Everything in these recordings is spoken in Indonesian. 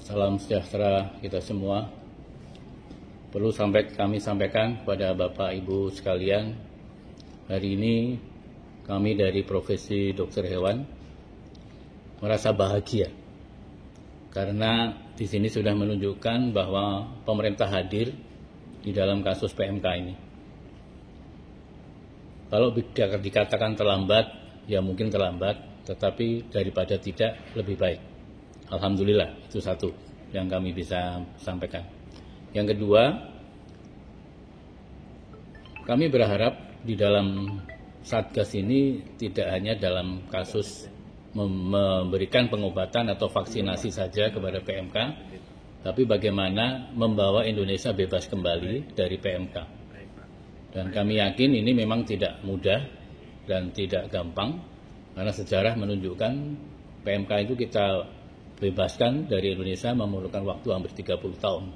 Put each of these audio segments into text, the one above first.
Salam sejahtera kita semua. Perlu kami sampaikan kepada Bapak Ibu sekalian, hari ini kami dari profesi dokter hewan merasa bahagia karena di sini sudah menunjukkan bahwa pemerintah hadir di dalam kasus PMK ini. Kalau dikatakan terlambat, ya mungkin terlambat, tetapi daripada tidak lebih baik. Alhamdulillah, itu satu yang kami bisa sampaikan. Yang kedua, kami berharap di dalam Satgas ini tidak hanya dalam kasus memberikan pengobatan atau vaksinasi saja kepada PMK, tapi bagaimana membawa Indonesia bebas kembali dari PMK. Dan kami yakin ini memang tidak mudah dan tidak gampang, karena sejarah menunjukkan PMK itu kita bebaskan dari Indonesia memerlukan waktu hampir 30 tahun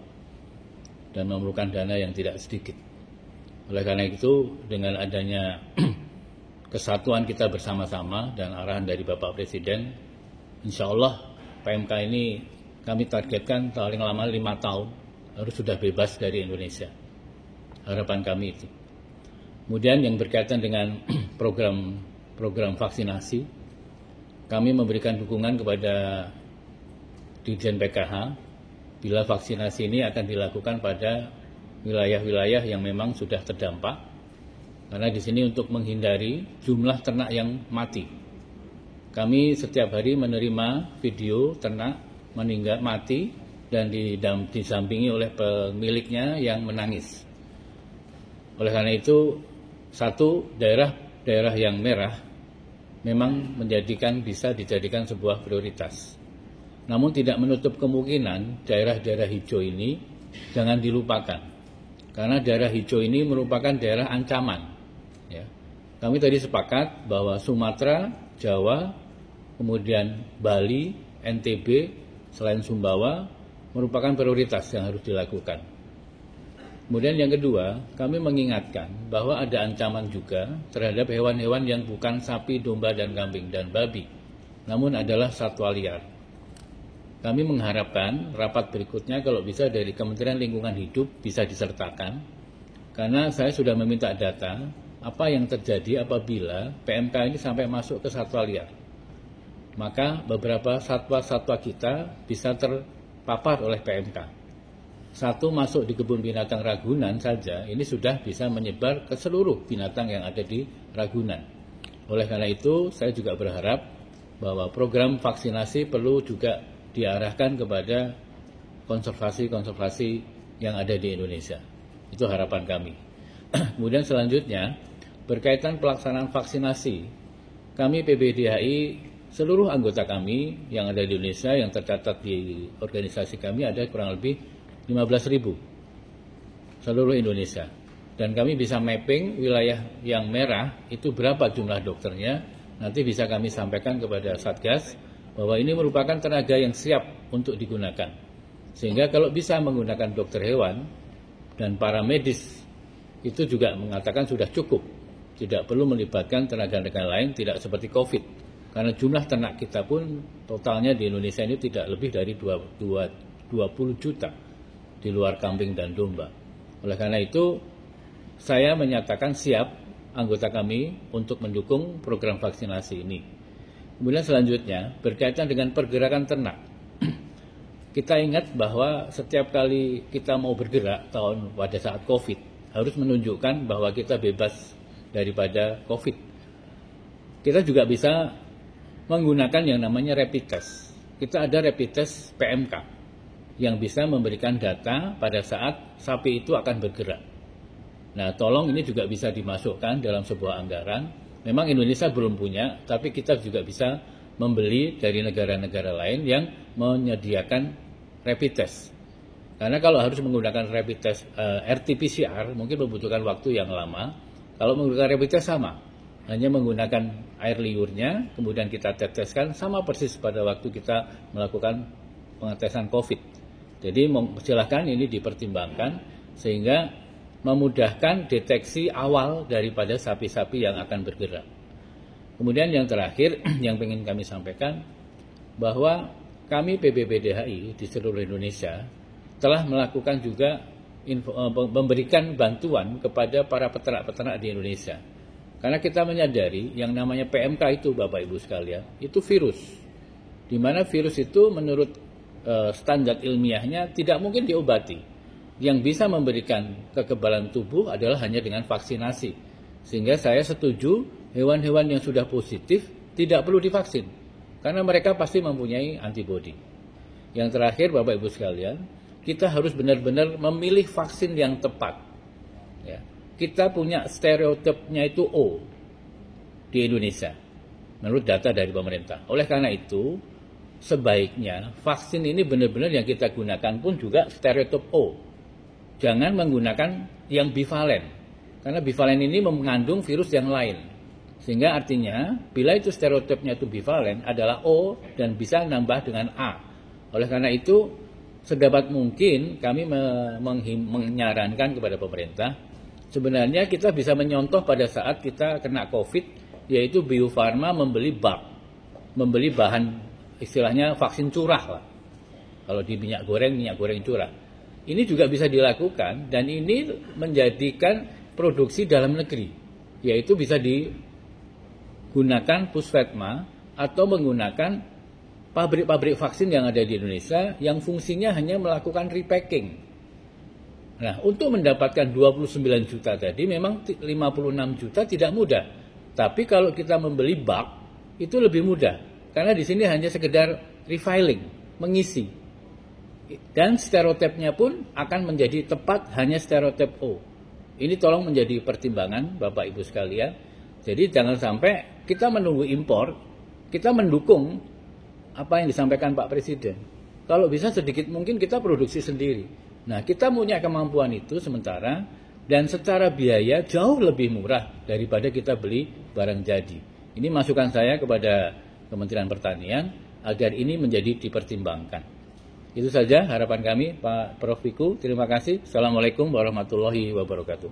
dan memerlukan dana yang tidak sedikit. Oleh karena itu, dengan adanya kesatuan kita bersama-sama dan arahan dari Bapak Presiden, insya Allah PMK ini kami targetkan paling lama 5 tahun harus sudah bebas dari Indonesia. Harapan kami itu. Kemudian yang berkaitan dengan program vaksinasi, kami memberikan dukungan kepada Dirjen PKH bila vaksinasi ini akan dilakukan pada wilayah-wilayah yang memang sudah terdampak, karena di sini untuk menghindari jumlah ternak yang mati. Kami setiap hari menerima video ternak meninggal mati dan didampingi oleh pemiliknya yang menangis. Oleh karena itu, satu daerah yang merah memang bisa dijadikan sebuah prioritas. Namun tidak menutup kemungkinan daerah-daerah hijau ini jangan dilupakan. Karena daerah hijau ini merupakan daerah ancaman. Ya. Kami tadi sepakat bahwa Sumatera, Jawa, kemudian Bali, NTB, selain Sumbawa, merupakan prioritas yang harus dilakukan. Kemudian yang kedua, kami mengingatkan bahwa ada ancaman juga terhadap hewan-hewan yang bukan sapi, domba, dan kambing, dan babi, namun adalah satwa liar. Kami mengharapkan rapat berikutnya kalau bisa dari Kementerian Lingkungan Hidup bisa disertakan, karena saya sudah meminta data apa yang terjadi apabila PMK ini sampai masuk ke satwa liar. Maka beberapa satwa-satwa kita bisa terpapar oleh PMK. Satu masuk di kebun binatang Ragunan saja, ini sudah bisa menyebar ke seluruh binatang yang ada di Ragunan. Oleh karena itu, saya juga berharap bahwa program vaksinasi perlu juga diarahkan kepada konservasi-konservasi yang ada di Indonesia. Itu harapan kami. Kemudian selanjutnya, berkaitan pelaksanaan vaksinasi, kami PBDHI, seluruh anggota kami yang ada di Indonesia, yang tercatat di organisasi kami ada kurang lebih 15.000 seluruh Indonesia. Dan kami bisa mapping wilayah yang merah itu berapa jumlah dokternya, nanti bisa kami sampaikan kepada Satgas bahwa ini merupakan tenaga yang siap untuk digunakan. Sehingga kalau bisa menggunakan dokter hewan dan para medis, itu juga mengatakan sudah cukup. Tidak perlu melibatkan tenaga-tenaga lain, tidak seperti COVID. Karena jumlah ternak kita pun totalnya di Indonesia ini tidak lebih dari 20 juta di luar kambing dan domba. Oleh karena itu, saya menyatakan siap anggota kami untuk mendukung program vaksinasi ini. Kemudian selanjutnya, berkaitan dengan pergerakan ternak. Kita ingat bahwa setiap kali kita mau bergerak pada saat COVID, harus menunjukkan bahwa kita bebas daripada COVID. Kita juga bisa menggunakan yang namanya rapid test. Kita ada rapid test PMK yang bisa memberikan data pada saat sapi itu akan bergerak. Nah, tolong ini juga bisa dimasukkan dalam sebuah anggaran. Memang Indonesia belum punya, tapi kita juga bisa membeli dari negara-negara lain yang menyediakan rapid test. Karena kalau harus menggunakan rapid test RT-PCR mungkin membutuhkan waktu yang lama. Kalau menggunakan rapid test sama, hanya menggunakan air liurnya, kemudian kita teteskan sama persis pada waktu kita melakukan pengetesan COVID. Jadi silahkan ini dipertimbangkan sehingga memudahkan deteksi awal daripada sapi-sapi yang akan bergerak. Kemudian yang terakhir yang ingin kami sampaikan bahwa kami PBPDHI di seluruh Indonesia telah melakukan juga memberikan bantuan kepada para peternak-peternak di Indonesia. Karena kita menyadari yang namanya PMK itu, Bapak Ibu sekalian, itu virus. Di mana virus itu menurut standar ilmiahnya tidak mungkin diobati. Yang bisa memberikan kekebalan tubuh adalah hanya dengan vaksinasi. Sehingga saya setuju hewan-hewan yang sudah positif tidak perlu divaksin. Karena mereka pasti mempunyai antibodi. Yang terakhir, Bapak Ibu sekalian, kita harus benar-benar memilih vaksin yang tepat. Ya. Kita punya stereotipnya itu O di Indonesia, menurut data dari pemerintah. Oleh karena itu, sebaiknya vaksin ini benar-benar yang kita gunakan pun juga stereotip O. Jangan menggunakan yang bivalen, karena bivalen ini mengandung virus yang lain. Sehingga artinya, bila itu stereotipnya itu bivalen adalah O dan bisa nambah dengan A. Oleh karena itu, sedapat mungkin kami menyarankan kepada pemerintah, sebenarnya kita bisa menyontoh pada saat kita kena COVID, yaitu Bio Farma membeli bahan istilahnya vaksin curah lah. Kalau di minyak goreng curah. Ini juga bisa dilakukan dan ini menjadikan produksi dalam negeri, yaitu bisa digunakan Puspetma atau menggunakan pabrik-pabrik vaksin yang ada di Indonesia yang fungsinya hanya melakukan repacking. Nah, untuk mendapatkan 29 juta tadi memang 56 juta tidak mudah. Tapi kalau kita membeli bulk itu lebih mudah. Karena di sini hanya sekedar refilling, mengisi. Dan stereotipnya pun akan menjadi tepat hanya stereotip O. Ini tolong menjadi pertimbangan Bapak Ibu sekalian. Jadi jangan sampai kita menunggu impor, kita mendukung apa yang disampaikan Pak Presiden. Kalau bisa sedikit mungkin kita produksi sendiri. Nah, kita punya kemampuan itu sementara dan secara biaya jauh lebih murah daripada kita beli barang jadi. Ini masukan saya kepada Kementerian Pertanian agar ini menjadi dipertimbangkan. Itu saja harapan kami, Pak Prof. Wiku. Terima kasih. Assalamualaikum warahmatullahi wabarakatuh.